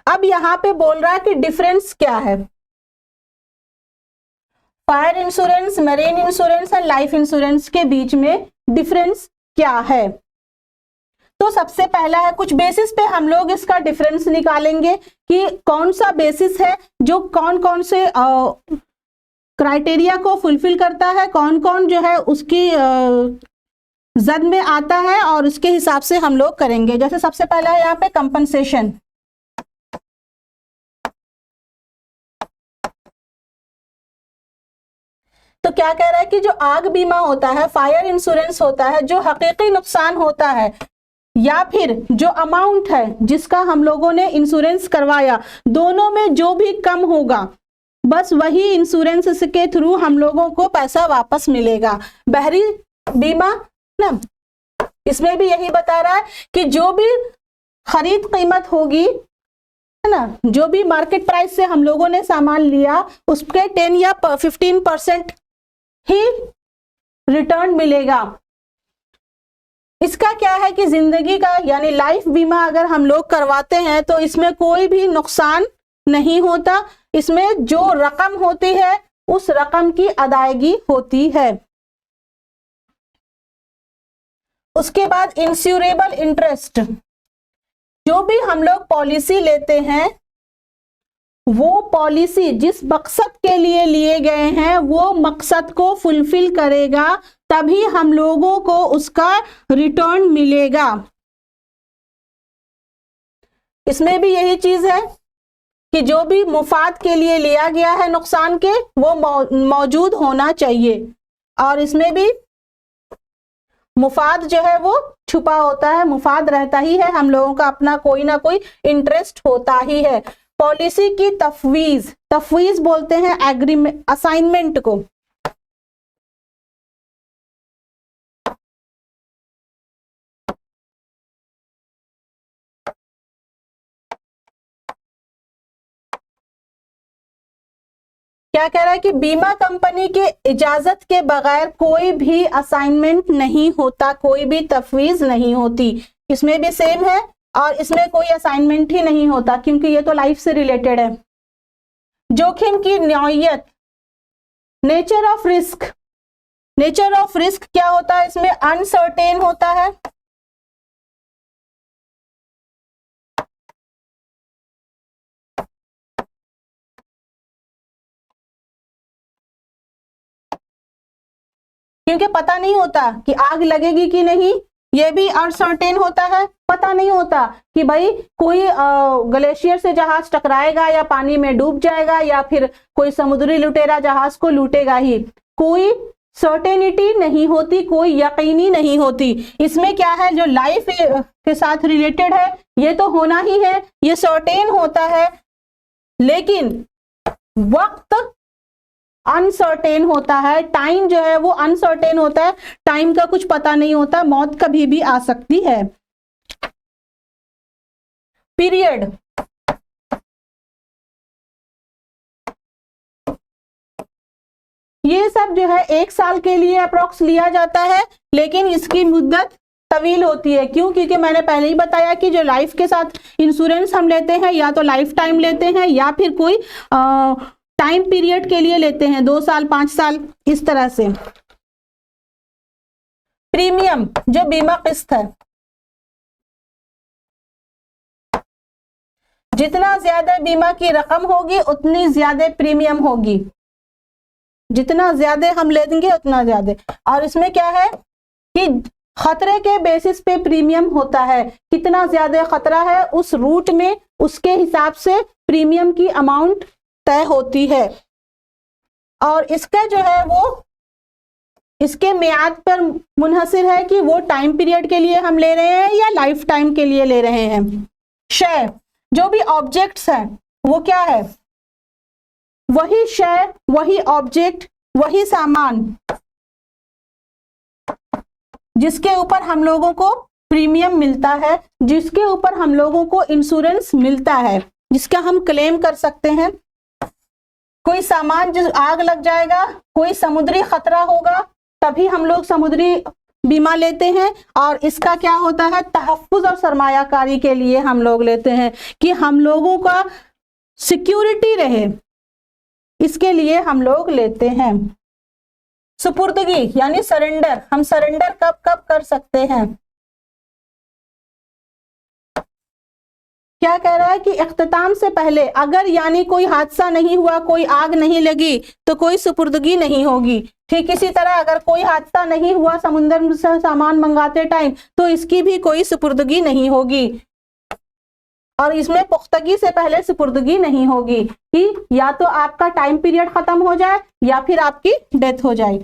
अब यहाँ पे बोल रहा है कि डिफरेंस क्या है, fire insurance, marine insurance and life insurance के बीच में डिफरेंस क्या है। तो सबसे पहला है, कुछ बेसिस पे हम लोग इसका डिफरेंस निकालेंगे कि कौन सा बेसिस है जो कौन कौन से क्राइटेरिया को फुलफिल करता है, कौन कौन जो है उसकी जद में आता है, और उसके हिसाब से हम लोग करेंगे। जैसे सबसे पहला है यहाँ पे कंपनसेशन। तो क्या कह रहा है कि जो आग बीमा होता है, फायर इंश्योरेंस होता है, जो हकीकी नुकसान होता है या फिर जो अमाउंट है जिसका हम लोगों ने इंश्योरेंस करवाया, दोनों में जो भी कम होगा बस वही इंश्योरेंस के थ्रू हम लोगों को पैसा वापस मिलेगा। बहरी बीमा ना, इसमें भी यही बता रहा है कि जो भी खरीद कीमत होगी है ना, जो भी मार्केट प्राइस से हम लोगों ने सामान लिया उसके 10 या 15% ही रिटर्न मिलेगा। इसका क्या है कि जिंदगी का यानी लाइफ बीमा अगर हम लोग करवाते हैं तो इसमें कोई भी नुकसान नहीं होता, इसमें जो रकम होती है उस रकम की अदायगी होती है। उसके बाद इंश्योरेबल इंटरेस्ट, जो भी हम लोग पॉलिसी लेते हैं वो पॉलिसी जिस मकसद के लिए लिए गए हैं वो मकसद को फुलफिल करेगा, तभी हम लोगों को उसका रिटर्न मिलेगा। इसमें भी यही चीज है कि जो भी मुफाद के लिए लिया गया है नुकसान के, वो मौजूद होना चाहिए, और इसमें भी मुफाद जो है वो छुपा होता है, मुफाद रहता ही है, हम लोगों का अपना कोई ना कोई इंटरेस्ट होता ही है। पॉलिसी की तफवीज, तफवीज बोलते हैं एग्रीमेंट, असाइनमेंट को। क्या कह रहा है कि बीमा कंपनी के इजाजत के बगैर कोई भी असाइनमेंट नहीं होता, कोई भी तफवीज नहीं होती। इसमें भी सेम है, और इसमें कोई असाइनमेंट ही नहीं होता क्योंकि ये तो लाइफ से रिलेटेड है। जोखिम की नौइयत, nature of risk, nature of risk क्या होता है, इसमें अनसर्टेन होता है, क्योंकि पता नहीं होता कि आग लगेगी कि नहीं, ये भी अनसर्टेन होता है, पता नहीं होता कि भाई कोई ग्लेशियर से जहाज टकराएगा या पानी में डूब जाएगा या फिर कोई समुद्री लुटेरा जहाज को लूटेगा ही, कोई सर्टेनिटी नहीं होती, कोई यकीनी नहीं होती। इसमें क्या है, जो लाइफ के साथ रिलेटेड है ये तो होना ही है, ये सर्टेन होता है, लेकिन वक्त अनसर्टेन होता है, टाइम जो है वो अनसर्टेन होता है, टाइम का कुछ पता नहीं होता, मौत कभी भी आ सकती है। पीरियड, ये सब जो है 1 साल के लिए अप्रोक्स लिया जाता है, लेकिन इसकी मुद्दत तवील होती है। क्यों? क्योंकि मैंने पहले ही बताया कि जो लाइफ के साथ इंश्योरेंस हम लेते हैं या तो लाइफ टाइम लेते हैं या फिर कोई टाइम पीरियड के लिए लेते हैं, 2 साल 5 साल इस तरह से। प्रीमियम, जो बीमा किस्त है, जितना ज्यादा बीमा की रकम होगी उतनी ज्यादा प्रीमियम होगी, जितना ज्यादा हम लेंगे उतना ज्यादा। और इसमें क्या है कि खतरे के बेसिस पे प्रीमियम होता है, कितना ज्यादा खतरा है उस रूट में उसके हिसाब से प्रीमियम की अमाउंट तय होती है। और इसका जो है वो इसके मियाद पर मुनहसिर है कि वो टाइम पीरियड के लिए हम ले रहे हैं या लाइफ टाइम के लिए ले रहे हैं। शय, जो भी ऑब्जेक्ट्स हैं वो क्या है, वही शय, वही ऑब्जेक्ट, वही सामान जिसके ऊपर हम लोगों को प्रीमियम मिलता है, जिसके ऊपर हम लोगों को इंश्योरेंस मिलता है, जिसका हम क्लेम कर सकते हैं। कोई सामान जो आग लग जाएगा, कोई समुद्री खतरा होगा, तभी हम लोग समुद्री बीमा लेते हैं, और इसका क्या होता है, तहफ्फुज और सरमायाकारी के लिए हम लोग लेते हैं कि हम लोगों का सिक्योरिटी रहे, इसके लिए हम लोग लेते हैं। सुपुर्दगी यानी सरेंडर, हम सरेंडर कब कब कर सकते हैं? क्या कह रहा है कि इख्तिताम से पहले, अगर यानी कोई हादसा नहीं हुआ, कोई आग नहीं लगी, तो कोई सुपुर्दगी नहीं होगी। ठीक इसी तरह अगर कोई हादसा नहीं हुआ समुद्र से सामान मंगाते टाइम, तो इसकी भी कोई सुपुर्दगी नहीं होगी, और इसमें पुख्तगी से पहले सुपुर्दगी नहीं होगी कि या तो आपका टाइम पीरियड खत्म हो जाए या फिर आपकी डेथ हो जाए।